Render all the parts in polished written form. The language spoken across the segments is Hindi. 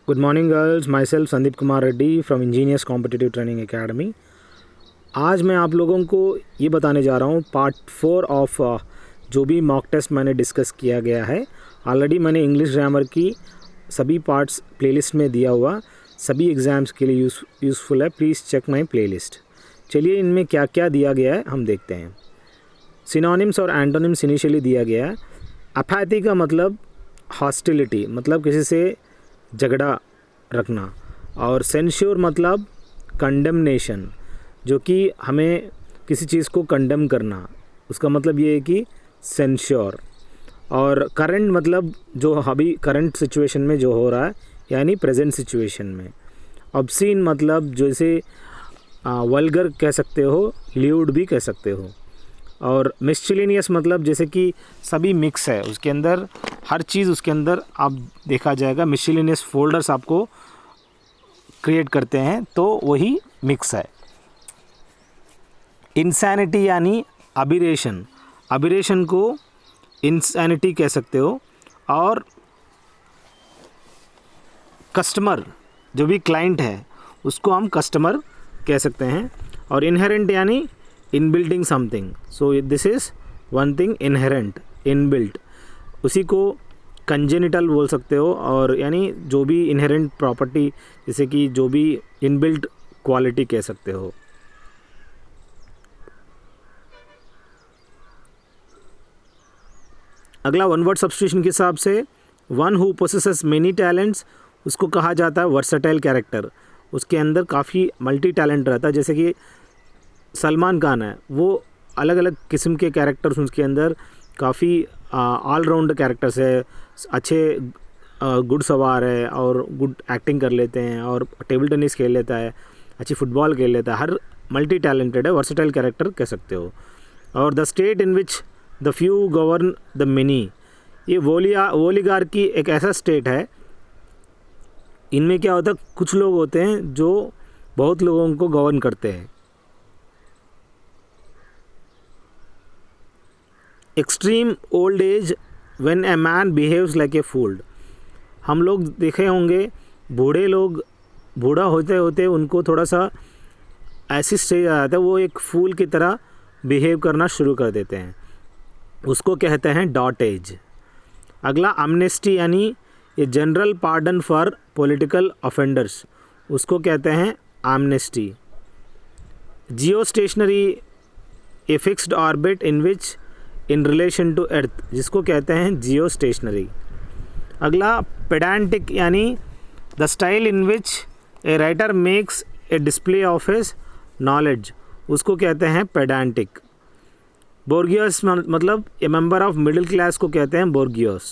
Good morning girls, my self Sandeep Kumar Reddy from engineers competitive training academy. आज मैं आप लोगों को ये बताने जा रहा हूँ पार्ट 4 ऑफ जो भी मॉक टेस्ट मैंने डिस्कस किया गया है। ऑलरेडी मैंने इंग्लिश ग्रामर की सभी पार्ट्स प्लेलिस्ट में दिया हुआ, सभी एग्ज़ाम्स के लिए यूज़फुल है। Please check my playlist. चलिए इनमें क्या क्या दिया गया है हम देखते हैं। सिनोनिम्स और एंटोनिम्स इनिशियली दिया गया है। अपैथी का मतलब हॉस्टिलिटी, मतलब किसी से झगड़ा रखना, और सेंश्योर मतलब कंडेमनेशन, जो कि हमें किसी चीज़ को कंडेम करना, उसका मतलब ये है कि सेंश्योर। और करंट मतलब जो अभी करंट सिचुएशन में जो हो रहा है, यानी प्रेजेंट सिचुएशन में। ऑब्सीन मतलब जैसे वल्गर कह सकते हो, ल्यूड भी कह सकते हो। और मिसचिलिनियस मतलब जैसे कि सभी मिक्स है, उसके अंदर हर चीज़ उसके अंदर आप देखा जाएगा। मिसचिलिनियस फोल्डर्स आपको क्रिएट करते हैं तो वही मिक्स है। इंसैनिटी यानी अबिरेशन, अबिरेशन को इंसैनिटी कह सकते हो। और कस्टमर, जो भी क्लाइंट है उसको हम कस्टमर कह सकते हैं। और इनहेरेंट यानी इन building something, so this is one thing inherent, in built, उसी को कंजेनिटल बोल सकते हो। और यानी जो भी इनहेरेंट प्रॉपर्टी, जैसे कि जो भी इनबिल्ट क्वालिटी कह सकते हो। अगला वन वर्ड सब्स्टिट्यूशन के हिसाब से one who possesses many talents, उसको कहा जाता है वर्सेटाइल कैरेक्टर। उसके अंदर काफ़ी मल्टी टैलेंट रहता है। जैसे कि सलमान खान है, वो अलग अलग किस्म के कैरेक्टर्स उसके अंदर काफ़ी ऑलराउंड कैरेक्टर्स है। अच्छे गुड सवार है और गुड एक्टिंग कर लेते हैं, और टेबल टेनिस खेल लेता है, अच्छी फुटबॉल खेल लेता है। हर मल्टी टैलेंटेड है, वर्सेटाइल कैरेक्टर कह सकते हो। और the state in which the few govern the many, ये ओलिगार्की एक ऐसा स्टेट है, इनमें क्या होता है, कुछ लोग होते हैं जो बहुत लोगों को गवर्न करते हैं। Extreme old age when a man behaves like a fool, हम लोग देखे होंगे बूढ़े लोग बूढ़ा होते होते उनको थोड़ा सा ऐसी स्टेज आ जाता है, वो एक फूल की तरह बिहेव करना शुरू कर देते हैं, उसको कहते हैं डॉट एज। अगला अमनेस्टी यानी ये general pardon for political offenders, उसको कहते हैं amnesty. Geostationary a fixed orbit in which in relation to earth, जिसको कहते हैं जियो स्टेशनरी। अगला पेडांटिक यानी the style in which a writer makes a display of his knowledge, उसको कहते हैं पेडांटिक। बोर्गियस मतलब a member of middle class को कहते हैं बोर्गियस।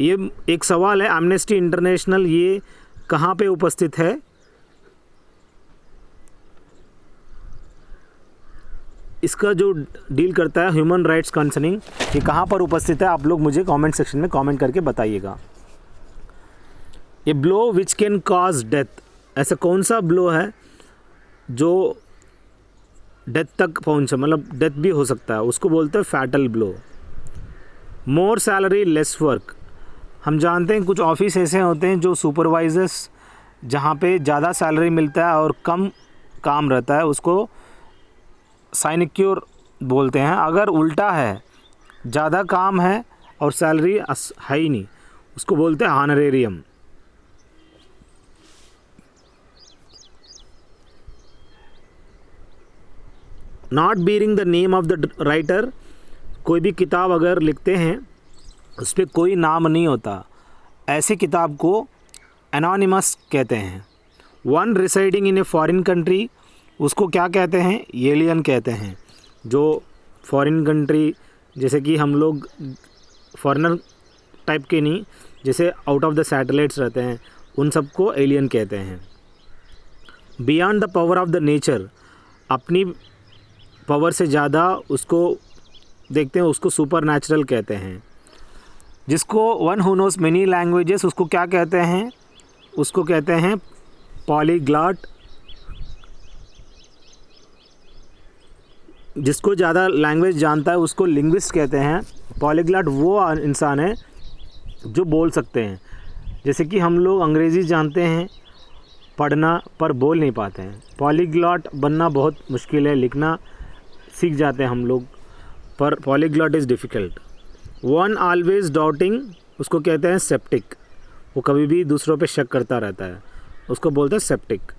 ये एक सवाल है, एमनेस्टी इंटरनेशनल ये कहाँ पे उपस्थित है? इसका जो डील करता है ह्यूमन राइट्स कंसर्निंग, ये कहाँ पर उपस्थित है? आप लोग मुझे कमेंट सेक्शन में कमेंट करके बताइएगा। ये blow which can cause death, ऐसा कौन सा ब्लो है जो डेथ तक पहुँचे, मतलब डेथ भी हो सकता है, उसको बोलते हैं fatal blow. More salary lace work, हम जानते हैं कुछ ऑफिस ऐसे होते हैं जो सुपरवाइजर्स जहाँ पे ज़्यादा सैलरी मिलता है और कम काम रहता है, उसको साइनिक्योर बोलते हैं। अगर उल्टा है, ज़्यादा काम है और सैलरी है ही नहीं, उसको बोलते हैं honorarium. Not bearing the name of the writer, कोई भी किताब अगर लिखते हैं उस पर कोई नाम नहीं होता, ऐसे किताब को एनोनिमस कहते हैं। One residing in a foreign country, उसको क्या कहते हैं? एलियन कहते हैं। जो फॉरेन कंट्री, जैसे कि हम लोग फॉरेनर टाइप के नहीं, जैसे आउट ऑफ द सैटेलाइट्स रहते हैं, उन सबको एलियन कहते हैं। Beyond the power of the nature, अपनी पावर से ज़्यादा उसको देखते हैं, उसको सुपर नेचुरल कहते हैं। जिसको one who knows many languages, उसको क्या कहते हैं? उसको कहते हैं पॉलीग्लॉट। जिसको ज़्यादा लैंग्वेज जानता है उसको लिंग्विस्ट कहते हैं। पॉलीग्लॉट वो इंसान है जो बोल सकते हैं। जैसे कि हम लोग अंग्रेज़ी जानते हैं पढ़ना, पर बोल नहीं पाते हैं। पॉलीग्लॉट बनना बहुत मुश्किल है, लिखना सीख जाते हैं हम लोग, पर polyglot is difficult. One always doubting, उसको कहते हैं सेप्टिक। वो कभी भी दूसरों पे शक करता रहता है, उसको बोलते हैं septic.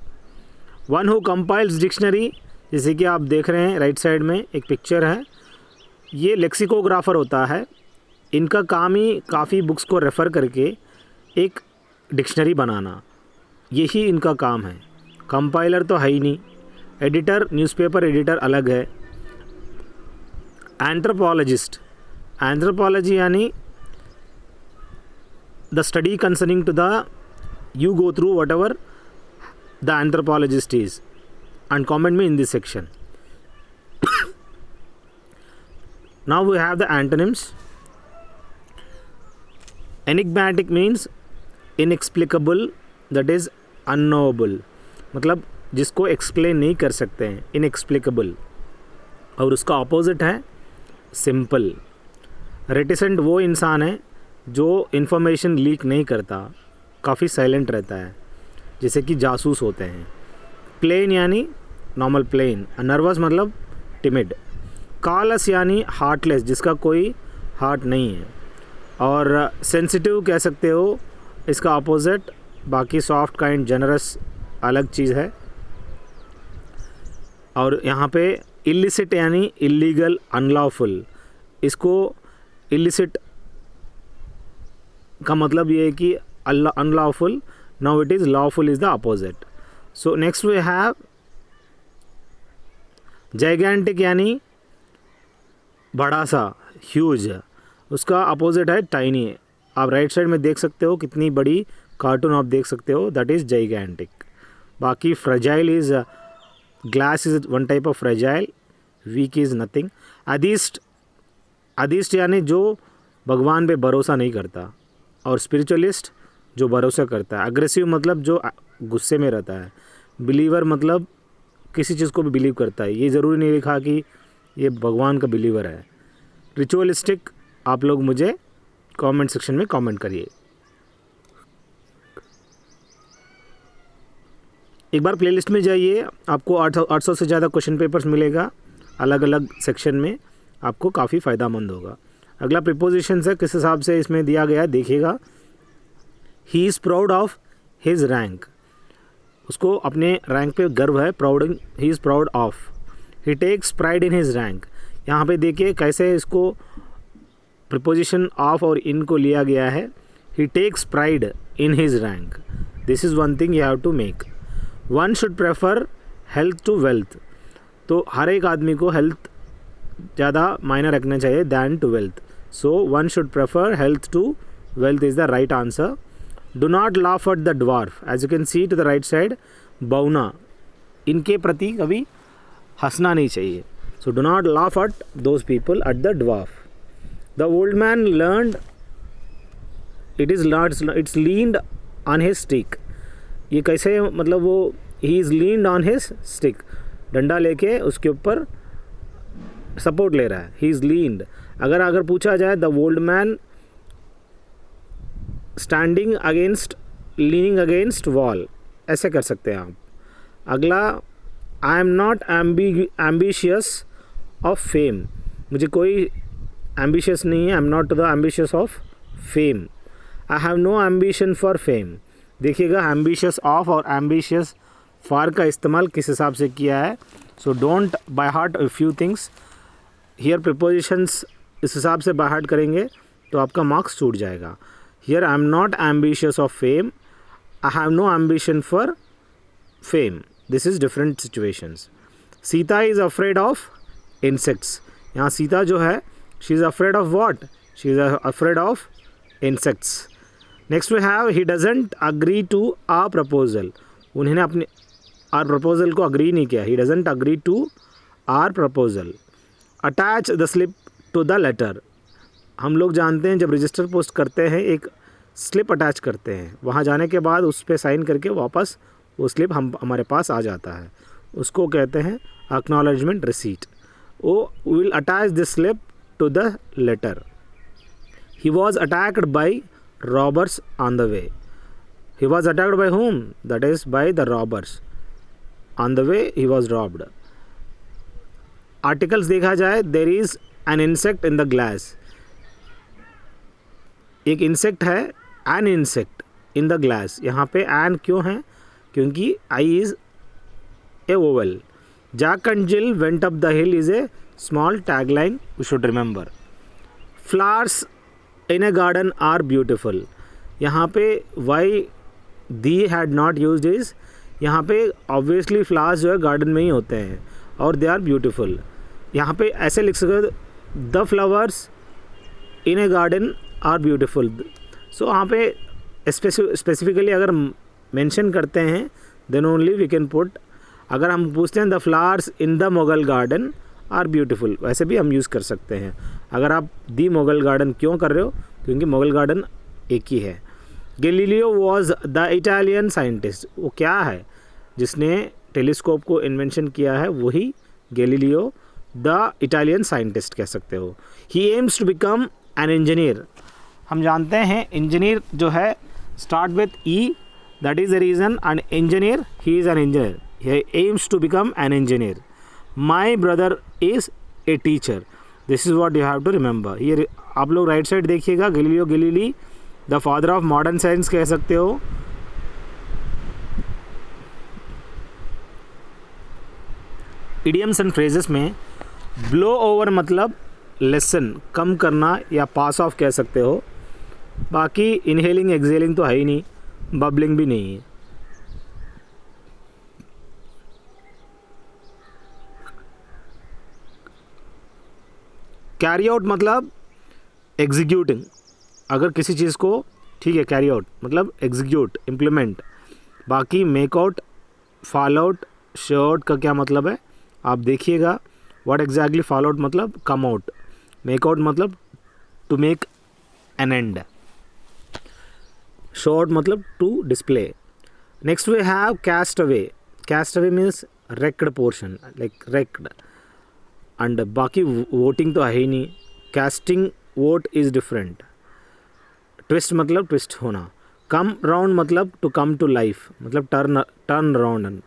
One who compiles dictionary, जैसे कि आप देख रहे हैं राइट साइड में एक पिक्चर है, ये लेक्सिकोग्राफर होता है। इनका काम ही काफ़ी बुक्स को रेफ़र करके एक डिक्शनरी बनाना, यही इनका काम है। कंपाइलर तो है ही नहीं। एडिटर, न्यूज़पेपर एडिटर अलग है। एंथ्रोपोलॉजिस्ट, एंथ्रोपोलॉजी यानी the study concerning to the you go through whatever the anthropologist is and comment me in this section. Now we have the antonyms. Enigmatic means inexplicable, that is unknowable, मतलब जिसको एक्सप्लेन नहीं कर सकते हैं, inexplicable। और उसका ऑपोजिट है सिंपल। रेटिसेंट वो इंसान है जो इन्फॉर्मेशन लीक नहीं करता, काफ़ी साइलेंट रहता है, जैसे कि जासूस होते हैं। प्लेन यानी नॉर्मल प्लेन। नर्वस मतलब टिमिड। कॉलस यानी हार्टलेस, जिसका कोई हार्ट नहीं है। और सेंसिटिव कह सकते हो, इसका अपोजिट। बाकी सॉफ्ट, काइंड, जनरस अलग चीज़ है। और यहाँ पे इलिसिट यानी इलीगल, अनलॉफुल। इसको इलिसिट का मतलब ये है कि unlawful, now it is lawful is the opposite. So next we have gigantic यानी बड़ा सा, huge, उसका opposite है tiny। आप राइट साइड में देख सकते हो कितनी बड़ी कार्टून आप देख सकते हो, that is gigantic। बाकी fragile is glass is one type of fragile, weak is nothing। अदिस्ट यानी जो भगवान पे भरोसा नहीं करता। और स्पिरिचुअलिस्ट जो भरोसा करता है। अग्रेसिव मतलब जो गुस्से में रहता है। बिलीवर मतलब किसी चीज़ को भी बिलीव करता है, ये ज़रूरी नहीं लिखा कि ये भगवान का बिलीवर है। रिचुअलिस्टिक आप लोग मुझे कमेंट सेक्शन में कमेंट करिए। एक बार प्लेलिस्ट में जाइए, आपको 800 से ज़्यादा क्वेश्चन पेपर्स मिलेगा अलग अलग सेक्शन में, आपको काफ़ी फ़ायदामंद होगा। अगला प्रीपोजिशन है, किस हिसाब से इसमें दिया गया है देखिएगा। He is proud of his rank, उसको अपने रैंक पे गर्व है। Proud, he is proud of. He takes pride in his rank, यहाँ पे देखिए कैसे इसको प्रीपोजिशन ऑफ और इन को लिया गया है। He takes pride in his rank, this is one thing you have to make. One should prefer health to wealth, तो हर एक आदमी को हेल्थ ज़्यादा मायने रखना चाहिए than to wealth. So one should prefer health to wealth is the right answer. Do not laugh at the dwarf, as you can see to the right side, बौना, इनके प्रति कभी हंसना नहीं चाहिए। So do not laugh at those people at the dwarf. The old man learned, it's leaned on his stick, ये कैसे मतलब वो he is leaned on his stick, डंडा लेके उसके ऊपर सपोर्ट ले रहा है। He is leaned. अगर पूछा जाए the old man standing against, leaning against wall, ऐसे कर सकते हैं आप। अगला, I am not ambitious of fame, मुझे कोई एम्बिशियस नहीं है। I am not the ambitious of fame. I have no ambition for fame, देखिएगा एम्बिशियस ऑफ और एम्बिशियस फॉर का इस्तेमाल किस हिसाब से किया है। So don't by heart a few things here. Prepositions इस हिसाब से बाय हार्ट करेंगे तो आपका मार्क्स छूट जाएगा। Here I am not ambitious of fame, I have no ambition for fame, this is different situations. Sita is afraid of insects, यहाँ सीता जो है she is afraid of what, she is afraid of insects. Next we have he doesn't agree to a proposal, उन्होंने अपने आर प्रपोजल को अग्री नहीं किया। He doesn't agree to our proposal. Attach the slip to the letter, हम लोग जानते हैं जब रजिस्टर पोस्ट करते हैं एक स्लिप अटैच करते हैं, वहाँ जाने के बाद उस पर साइन करके वापस वो स्लिप हमारे पास आ जाता है, उसको कहते हैं एक्नॉलेजमेंट रिसीट। वो will attach this slip to the letter. He was attacked by robbers on the way. He was attacked by whom? That is by the robbers. On the way he was robbed. Articles देखा जाए, there is an insect in the glass. एक इंसेक्ट है, an insect in the glass. यहाँ पे an क्यों है? क्योंकि I is a vowel. Jack and Jill went up the hill is a small tagline we should remember. Flowers in a garden are beautiful. यहाँ पे why the had not used is, यहाँ पे obviously flowers जो है garden में ही होते हैं और they are beautiful. यहाँ पे ऐसे लिख सकते, the flowers in a garden are beautiful. So यहाँ पे specifically अगर mention करते हैं then only we can put. अगर हम पूछते हैं the flowers in the Mughal garden are beautiful, वैसे भी हम यूज़ कर सकते हैं. अगर आप the Mughal garden क्यों कर रहे हो? क्योंकि मुगल गार्डन एक ही है. Galileo was the Italian scientist. वो क्या है जिसने टेलीस्कोप को इन्वेंशन किया है? वही गैलीलियो द इटालियन साइंटिस्ट कह सकते हो. He aims to become an engineer. हम जानते हैं इंजीनियर जो है start with E, that is the reason. And engineer, he is an engineer. He aims to become an engineer. My brother is a teacher. This is what you have to remember. ये आप लोग राइट साइड देखिएगा, Galileo Galilei the father of modern science कह सकते हो. इडियम्स एंड फ्रेजेस में ब्लो ओवर मतलब लेसन, कम करना या पास ऑफ कह सकते हो. बाकी इनहेलिंग एक्सहेलिंग तो है ही नहीं, बबलिंग भी नहीं है. कैरी आउट मतलब एग्जीक्यूटिंग. अगर किसी चीज़ को, ठीक है, कैरी आउट मतलब एग्जीक्यूट, इम्प्लीमेंट. बाकी make out, fall out, show out का क्या मतलब है आप देखिएगा. व्हाट एग्जैक्टली फॉल आउट मतलब कम आउट, मेक आउट मतलब to make an end, show out मतलब to display. Next we have cast away. Cast away means wrecked portion, like wrecked. And बाकी वोटिंग तो है ही नहीं. Casting vote is different. Twist मतलब ट्विस्ट होना. कम राउंड मतलब टू कम टू लाइफ, मतलब टर्न राउंड.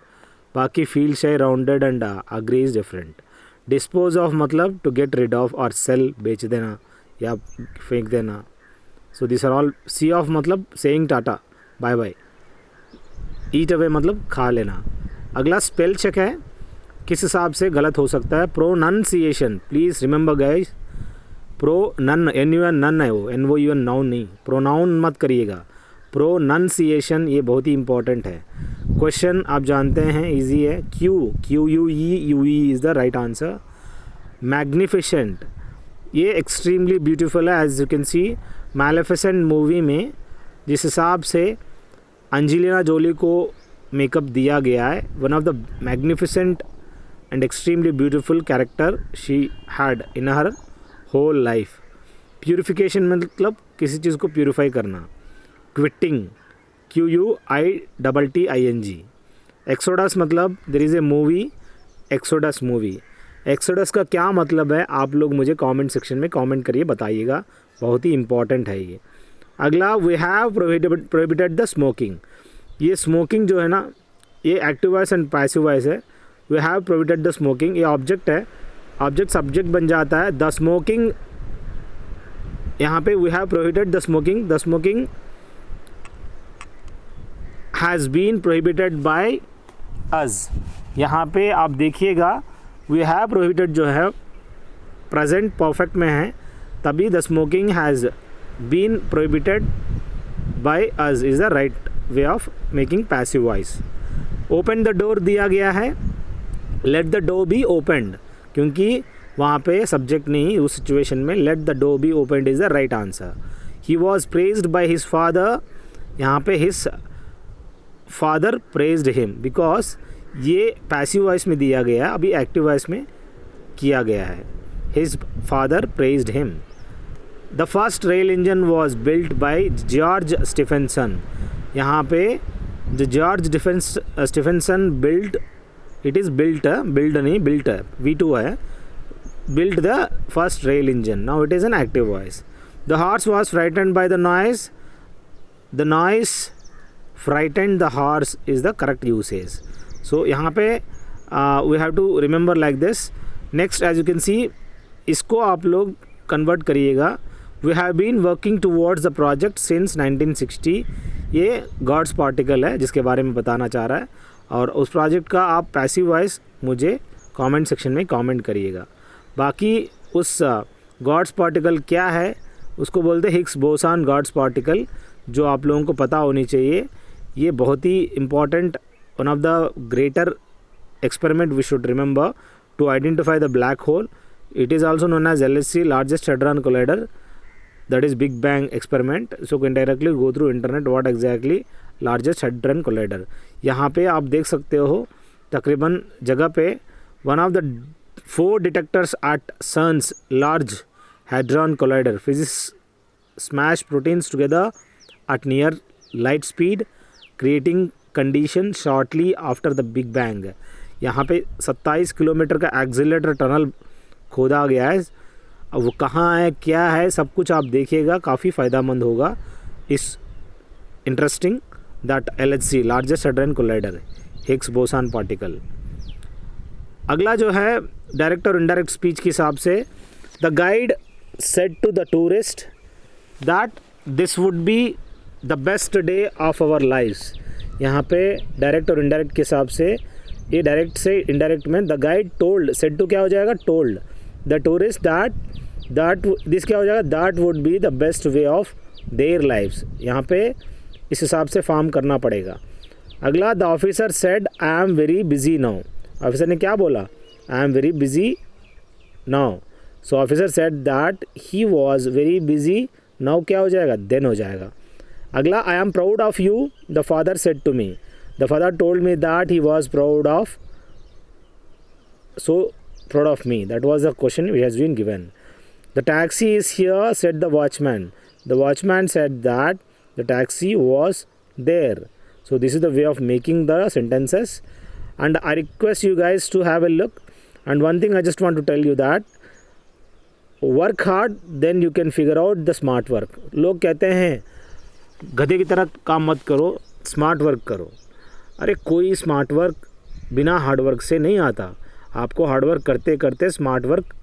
बाकी feel shy, rounded and agree is different. Dispose of मतलब टू गेट रिड ऑफ और सेल, बेच देना या फेंक देना. So this are all. See off मतलब saying tata, bye bye. Eat away मतलब खा लेना. अगला स्पेल चेक है, किस हिसाब से गलत हो सकता है. Pronunciation, please remember guys, pro nun, N U N nun है वो, एन वो यू एन नाउन नहीं. प्रोनाउन मत करिएगा. प्रोनंसिएशन ये बहुत ही इंपॉर्टेंट है. क्वेश्चन आप जानते हैं इजी है. Q U E is the right answer. Magnificent, ये एक्सट्रीमली ब्यूटीफुल है. As you can see maleficent movie में जिस हिसाब से एंजेलिना जोली को मेकअप दिया गया है, one of the magnificent and extremely beautiful character she had in her whole life. Purification मतलब किसी चीज़ को प्यूरिफाई करना. Quitting, QUITTING. Exodus मतलब there is a movie, Exodus movie. Exodus का क्या मतलब है आप लोग मुझे कमेंट सेक्शन में कमेंट करिए, बताइएगा. बहुत ही इंपॉर्टेंट है ये. अगला we have prohibited the smoking. ये स्मोकिंग जो है ना, ये active voice and passive voice है. We have prohibited the smoking, ये ऑब्जेक्ट है, ऑब्जेक्ट सब्जेक्ट बन जाता है. द स्मोकिंग, यहाँ पे we have prohibited the smoking. The smoking has been prohibited by us. यहाँ पे आप देखिएगा वी हैव प्रोहिबिटेड जो है प्रेजेंट परफेक्ट में है, तभी the smoking has been prohibited by us is the right way of making passive voice. Open the door दिया गया है, let the door be opened, क्योंकि वहाँ पे सब्जेक्ट नहीं, उस सिचुएशन में let the door be opened is the right answer. He was praised by his father. यहाँ पे his father praised him, because ये पैसिव वॉइस में दिया गया है, अभी एक्टिव वॉइस में किया गया है. His father praised him. The first rail engine was built by George Stephenson. यहाँ पे the George Stephenson built, it is built, build नहीं बिल्ट है, V2 है. Built the first rail engine. Now it is an active voice. The horse was frightened by the noise. The noise frightened the horse is the correct usage. So यहाँ पे we have to remember like this. Next as you can see, इसको आप लोग कन्वर्ट करिएगा. We have been working towards the project since 1960. ये गॉड्स पार्टिकल है जिसके बारे में बताना चाह रहा है, और उस प्रोजेक्ट का आप पैसिव वॉइस मुझे कमेंट सेक्शन में कमेंट करिएगा. बाकी उस गॉड्स पार्टिकल क्या है उसको बोलते हैं हिग्स बोसान गॉड्स पार्टिकल, जो आप लोगों को पता होनी चाहिए. ये बहुत ही important, one of the greater experiment we should remember to identify the black hole. It is also known as LHC, Largest Hadron Collider, that is Big Bang experiment. So you can directly go through internet what exactly Largest Hadron Collider. यहाँ पे आप देख सकते हो तकरीबन जगह पे one of the 4 detectors at CERN's Large Hadron Collider. Physics smash proteins together at near light speed, creating condition shortly after the Big Bang. यहाँ पे 27 किलोमीटर का एक्सीलरेटर टनल खोदा गया है. अब वो कहाँ है, क्या है, सब कुछ आप देखिएगा, काफ़ी फ़ायदेमंद होगा इस interesting that LHC, largest hadron collider, Higgs boson particle. अगला जो है डायरेक्ट और इनडायरेक्ट स्पीच के हिसाब से, the guide said to the tourist that this would be the best day of our lives. यहाँ पे डायरेक्ट और इनडायरेक्ट के हिसाब से, ये डायरेक्ट से इनडायरेक्ट में the guide told, said to क्या हो जाएगा, told the tourist that this क्या हो जाएगा, that would be the best way of their lives. यहाँ पे इस हिसाब से फॉर्म करना पड़ेगा. अगला, the officer said I am very busy now. Officer ने क्या बोला, I am very busy now. So officer said that he was very busy now, क्या हो जाएगा, देन हो जाएगा. अगला, I am proud of you, the father said to me. The father told me that he was proud of, so proud of me. That was the question which has been given. The taxi is here, said the watchman. The watchman said that the taxi was there. So this is the way of making the sentences, and I request you guys to have a look. And one thing I just want to tell you that work hard, then you can figure out the smart work. लोग कहते हैं गधे की तरह काम मत करो, स्मार्ट वर्क करो. अरे कोई स्मार्ट वर्क बिना हार्ड वर्क से नहीं आता. आपको हार्ड वर्क करते करते स्मार्ट वर्क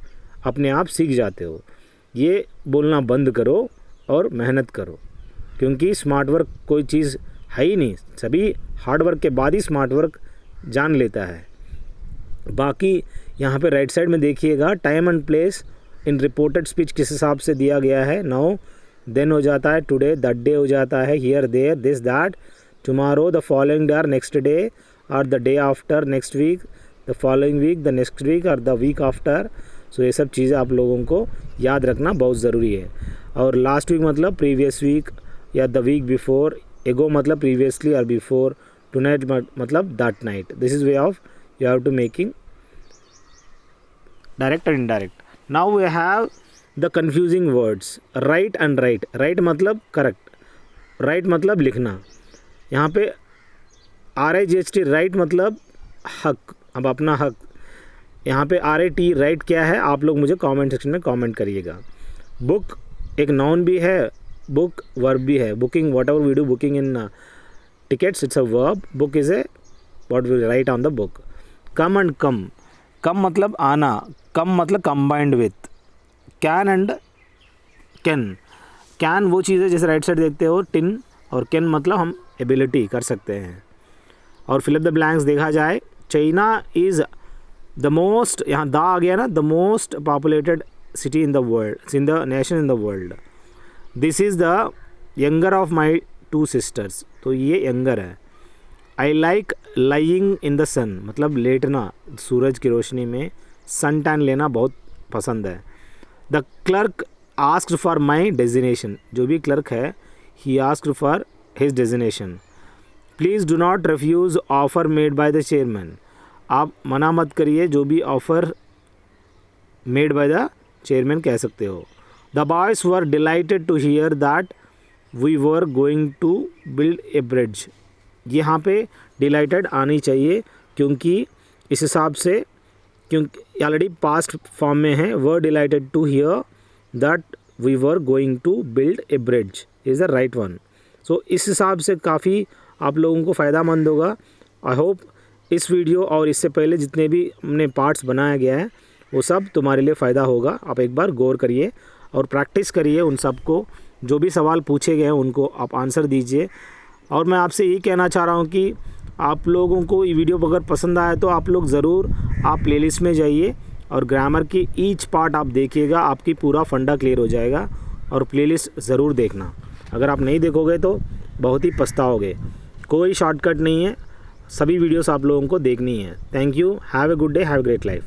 अपने आप सीख जाते हो. ये बोलना बंद करो और मेहनत करो, क्योंकि स्मार्ट वर्क कोई चीज़ है ही नहीं. सभी हार्ड वर्क के बाद ही स्मार्ट वर्क जान लेता है. बाकी यहाँ पे राइट साइड में देखिएगा, time and place in reported speech किस हिसाब से दिया गया है. नाउ देन हो जाता है, टुडे दैट डे हो जाता है, here there this that, tomorrow the following day और नेक्स्ट डे और the day after, next week, the following week, the next week और द वीक आफ्टर. सो ये सब चीज़ें आप लोगों को याद रखना बहुत ज़रूरी है. और लास्ट वीक मतलब प्रीवियस वीक या द वीक बिफोर, एगो मतलब प्रीवियसली और बिफोर, टू नाइट मतलब that night. This is way of you have to making direct and indirect. Now we have the confusing words right and right. Right मतलब करेक्ट, राइट मतलब लिखना. यहाँ पे RIGHT राइट मतलब हक, अब अपना हक. यहाँ पे RAT राइट क्या है, आप लोग मुझे कमेंट सेक्शन में कमेंट करिएगा. बुक एक नाउन भी है, बुक वर्ब भी है. Booking, whatever we do booking in tickets, it's a verb. Book is a what we write on the book. Come and come, come मतलब आना, कम मतलब combined with. Can and can, can वो चीज़ है जैसे राइट साइड देखते हो टिन, और कैन मतलब हम एबिलिटी कर सकते हैं. और फिल अप द ब्लैंक्स देखा जाए, चाइना इज़ द मोस्ट, यहाँ द आ गया ना, the most populated city in the world, in the nation in the world. This is the younger of my 2 sisters. तो ये यंगर है. I like lying in the sun मतलब लेटना सूरज की रोशनी में, सन टैन लेना बहुत पसंद है. The clerk asked for my designation, जो भी क्लर्क है he asked for his designation. Please do not refuse offer made by the chairman. आप मना मत करिए जो भी offer made by the chairman कह सकते हो. The boys were delighted to hear that we were going to build a bridge. यहाँ पे डिलाइटेड आनी चाहिए क्योंकि इस हिसाब से, क्योंकि ऑलरेडी पास्ट फॉर्म में है. Were delighted to hear that we were going to build a bridge is the right one. So इस हिसाब से काफ़ी आप लोगों को फ़ायदामंद होगा। आई होप इस वीडियो और इससे पहले जितने भी हमने पार्ट्स बनाया गया है वो सब तुम्हारे लिए फ़ायदा होगा। आप एक बार गौर करिए और प्रैक्टिस करिए उन सब को, जो भी सवाल पूछे गए हैं उनको आप आंसर दीजिए। और मैं आपसे यही कहना चाह रहा हूँ कि आप लोगों को ये वीडियो अगर पसंद आया तो आप लोग ज़रूर आप प्लेलिस्ट में जाइए और ग्रामर की ईच पार्ट आप देखिएगा, आपकी पूरा फंडा क्लियर हो जाएगा। और प्लेलिस्ट ज़रूर देखना, अगर आप नहीं देखोगे तो बहुत ही पछताओगे। कोई शॉर्टकट नहीं है, सभी वीडियोस आप लोगों को देखनी है। Thank you, have a good day, have a great life.